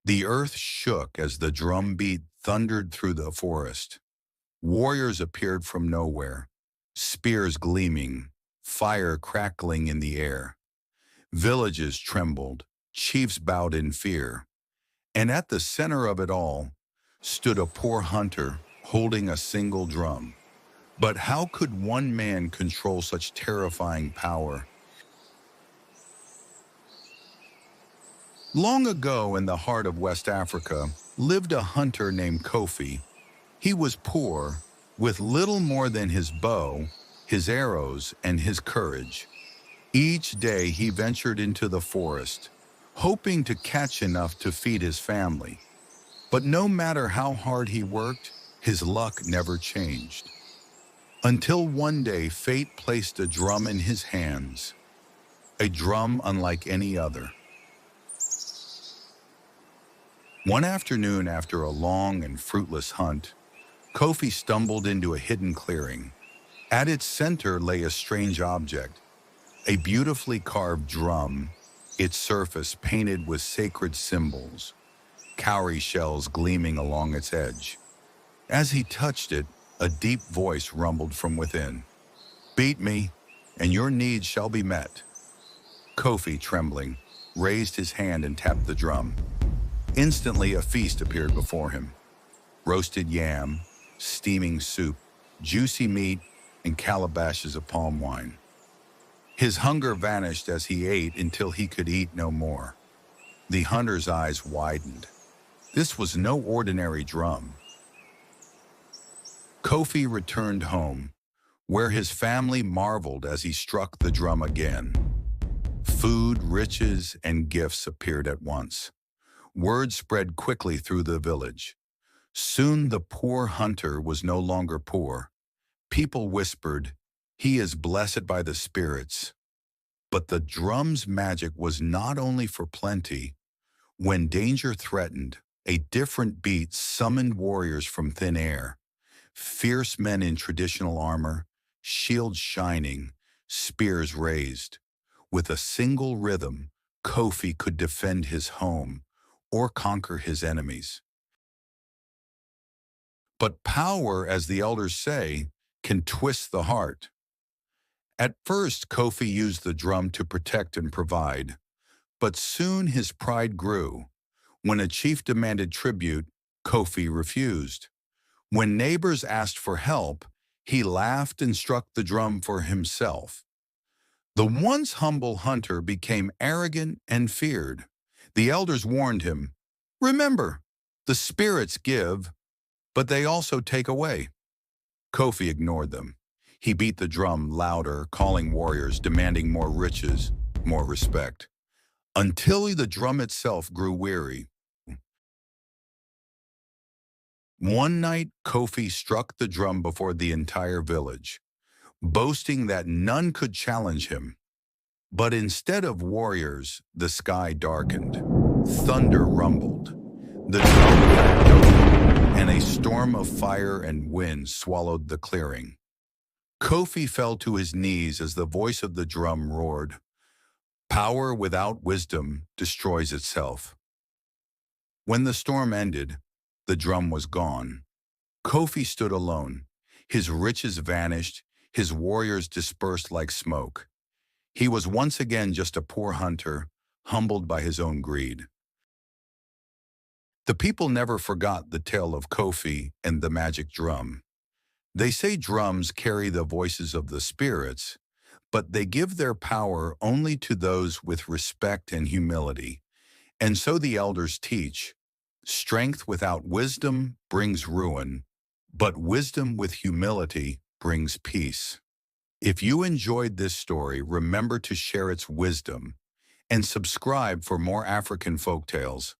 The earth shook as the drumbeat thundered through the forest. Warriors appeared from nowhere, spears gleaming, fire crackling in the air. Villages trembled, chiefs bowed in fear. And at the center of it all stood a poor hunter holding a single drum. But how could one man control such terrifying power? Long ago in the heart of West Africa lived a hunter named Kofi. He was poor, with little more than his bow, his arrows, and his courage. Each day he ventured into the forest, hoping to catch enough to feed his family. But no matter how hard he worked, his luck never changed. Until one day fate placed a drum in his hands, a drum unlike any other. One afternoon after a long and fruitless hunt, Kofi stumbled into a hidden clearing. At its center lay a strange object, a beautifully carved drum, its surface painted with sacred symbols, cowrie shells gleaming along its edge. As he touched it, a deep voice rumbled from within. "Beat me, and your needs shall be met." Kofi, trembling, raised his hand and tapped the drum. Instantly, a feast appeared before him. Roasted yam, steaming soup, juicy meat, and calabashes of palm wine. His hunger vanished as he ate until he could eat no more. The hunter's eyes widened. This was no ordinary drum. Kofi returned home, where his family marveled as he struck the drum again. Food, riches, and gifts appeared at once. Word spread quickly through the village. Soon the poor hunter was no longer poor. People whispered, "He is blessed by the spirits." But the drum's magic was not only for plenty. When danger threatened, a different beat summoned warriors from thin air. Fierce men in traditional armor, shields shining, spears raised. With a single rhythm, Kofi could defend his home or conquer his enemies. But power, as the elders say, can twist the heart. At first, Kofi used the drum to protect and provide, but soon his pride grew. When a chief demanded tribute, Kofi refused. When neighbors asked for help, he laughed and struck the drum for himself. The once humble hunter became arrogant and feared. The elders warned him, "Remember, the spirits give, but they also take away." Kofi ignored them. He beat the drum louder, calling warriors, demanding more riches, more respect, until the drum itself grew weary. One night, Kofi struck the drum before the entire village, boasting that none could challenge him. But instead of warriors, the sky darkened. Thunder rumbled. The drum cracked open, and a storm of fire and wind swallowed the clearing. Kofi fell to his knees as the voice of the drum roared, "Power without wisdom destroys itself." When the storm ended, the drum was gone. Kofi stood alone. His riches vanished, his warriors dispersed like smoke. He was once again just a poor hunter, humbled by his own greed. The people never forgot the tale of Kofi and the magic drum. They say drums carry the voices of the spirits, but they give their power only to those with respect and humility. And so the elders teach, strength without wisdom brings ruin, but wisdom with humility brings peace. If you enjoyed this story, remember to share its wisdom and subscribe for more African folktales.